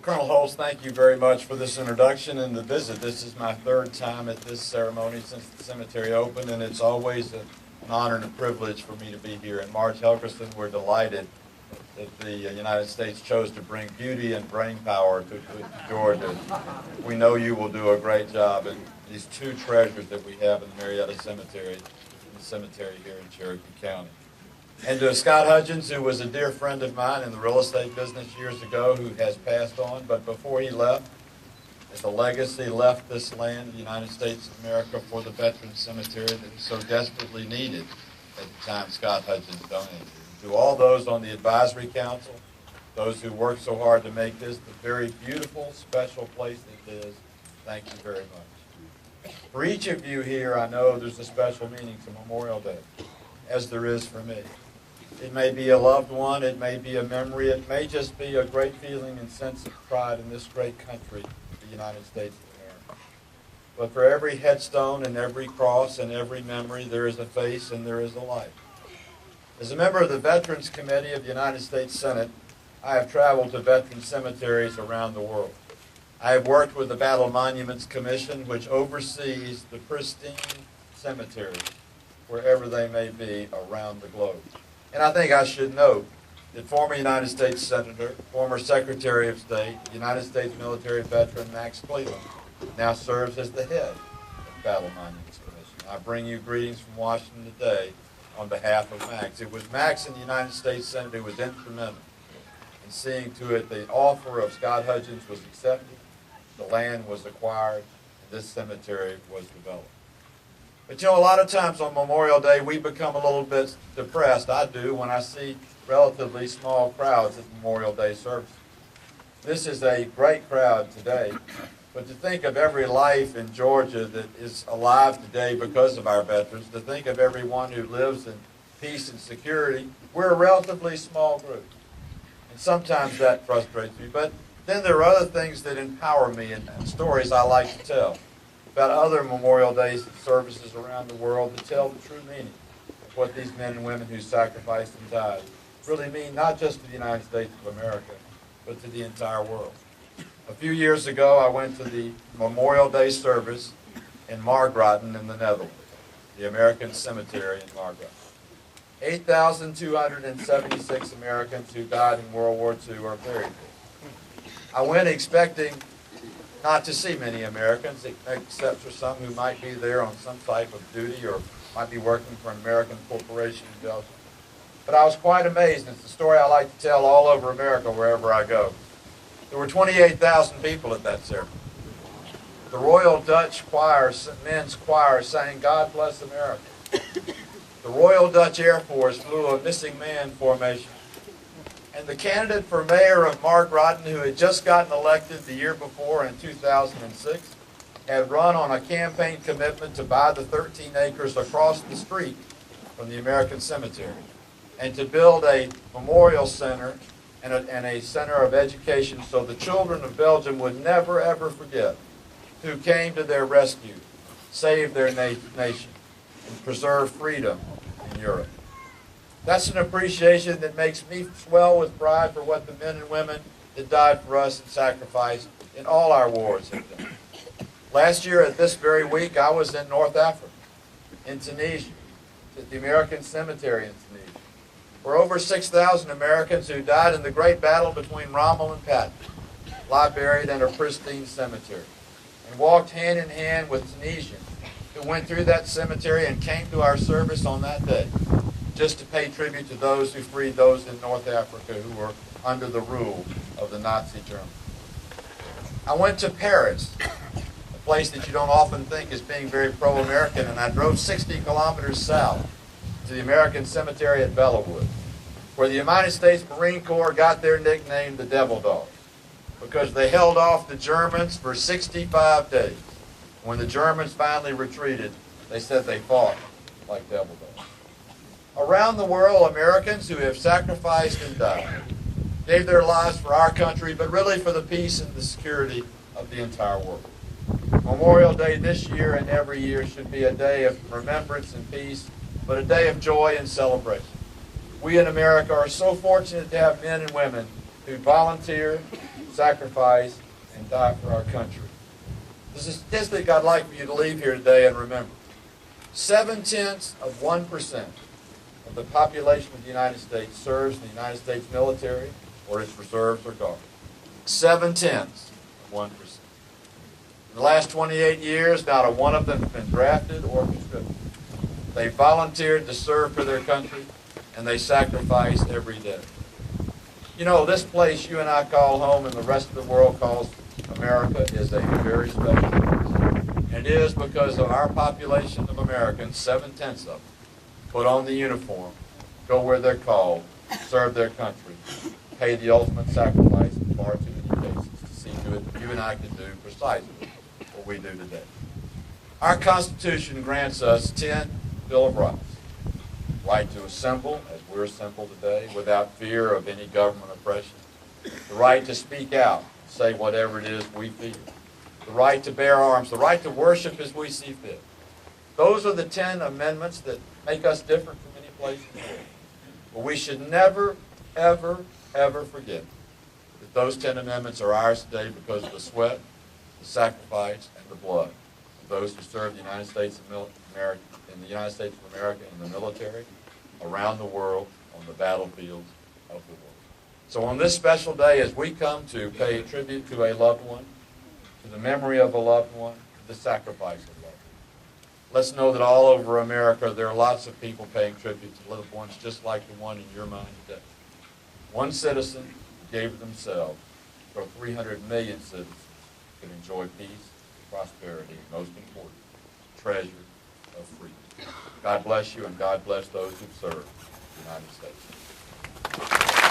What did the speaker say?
Colonel Holtz, thank you very much for this introduction and the visit. This is my third time at this ceremony since the cemetery opened, and it's always an honor and a privilege for me to be here. And Marge Helgerson, we're delighted that the United States chose to bring beauty and brain power to Georgia. We know you will do a great job in these two treasures that we have in the Marietta Cemetery, the cemetery here in Cherokee County. And to Scott Hudgens, who was a dear friend of mine in the real estate business years ago, who has passed on, but before he left, as a legacy, left this land, the United States of America, for the Veterans Cemetery that is so desperately needed at the time Scott Hudgens donated. To all those on the advisory council, those who worked so hard to make this the very beautiful, special place that it is, thank you very much. For each of you here, I know there's a special meaning to Memorial Day, as there is for me. It may be a loved one, it may be a memory, it may just be a great feeling and sense of pride in this great country, the United States of America. But for every headstone and every cross and every memory, there is a face and there is a life. As a member of the Veterans Committee of the United States Senate, I have traveled to veteran cemeteries around the world. I have worked with the Battle Monuments Commission, which oversees the pristine cemeteries wherever they may be around the globe. And I think I should note that former United States Senator, former Secretary of State, United States military veteran Max Cleland now serves as the head of the Battle Monuments Commission. I bring you greetings from Washington today on behalf of Max. It was Max and the United States Senate who was instrumental in seeing to it the offer of Scott Hudgens was accepted, the land was acquired, and this cemetery was developed. But you know, a lot of times on Memorial Day, we become a little bit depressed. I do when I see relatively small crowds at Memorial Day service. This is a great crowd today. But to think of every life in Georgia that is alive today because of our veterans, to think of everyone who lives in peace and security, we're a relatively small group. And sometimes that frustrates me. But then there are other things that empower me and stories I like to tell about other Memorial Day services around the world that tell the true meaning of what these men and women who sacrificed and died really mean, not just to the United States of America, but to the entire world. A few years ago, I went to the Memorial Day service in Margraten in the Netherlands, the American Cemetery in Margraten. 8,276 Americans who died in World War II are buried there. I went expecting not to see many Americans, except for some who might be there on some type of duty or might be working for an American corporation in Belgium. But I was quite amazed, and it's a story I like to tell all over America wherever I go. There were 28,000 people at that ceremony. The Royal Dutch choir, men's choir, sang "God Bless America." The Royal Dutch Air Force flew a missing man formation. And the candidate for mayor of Margraten, who had just gotten elected the year before in 2006, had run on a campaign commitment to buy the 13 acres across the street from the American Cemetery and to build a memorial center and a center of education so the children of Belgium would never, ever forget who came to their rescue, saved their nation, and preserved freedom in Europe. That's an appreciation that makes me swell with pride for what the men and women that died for us and sacrificed in all our wars have done. Last year at this very week, I was in North Africa, in Tunisia, at the American Cemetery in Tunisia, where over 6,000 Americans who died in the great battle between Rommel and Patton lie buried in a pristine cemetery, and walked hand in hand with Tunisians who went through that cemetery and came to our service on that day, just to pay tribute to those who freed those in North Africa who were under the rule of the Nazi Germany. I went to Paris, a place that you don't often think is being very pro-American, and I drove 60 kilometers south to the American Cemetery at Bellewood, where the United States Marine Corps got their nickname, the Devil Dogs, because they held off the Germans for 65 days. When the Germans finally retreated, they said they fought like devil dogs. Around the world, Americans who have sacrificed and died gave their lives for our country, but really for the peace and the security of the entire world. Memorial Day this year and every year should be a day of remembrance and peace, but a day of joy and celebration. We in America are so fortunate to have men and women who volunteer, sacrifice, and die for our country. There's a statistic I'd like for you to leave here today and remember. 0.7% of the population of the United States serves in the United States military or its reserves or guards. 0.7%. In the last 28 years, not a one of them has been drafted or conscripted. They volunteered to serve for their country, and they sacrifice every day. You know, this place you and I call home and the rest of the world calls America is a very special place. And it is because of our population of Americans, 0.7 of them, put on the uniform, go where they're called, serve their country, pay the ultimate sacrifice in far too many cases to see to it that you and I can do precisely what we do today. Our Constitution grants us 10 Bill of Rights. Right to assemble, as we're assembled today, without fear of any government oppression. The right to speak out, say whatever it is we feel. The right to bear arms, the right to worship as we see fit. Those are the 10 amendments that make us different from any place in the world. But we should never, ever, ever forget that those 10 amendments are ours today because of the sweat, the sacrifice, and the blood of those who serve the United States of America, in the United States of America in the military, around the world, on the battlefields of the world. So on this special day, as we come to pay tribute to a loved one, to the memory of a loved one, to the sacrifice of a loved one, let's know that all over America there are lots of people paying tribute to loved ones just like the one in your mind today. One citizen gave themselves so 300 million citizens can enjoy peace, prosperity, and most important, treasure of freedom. God bless you, and God bless those who serve the United States.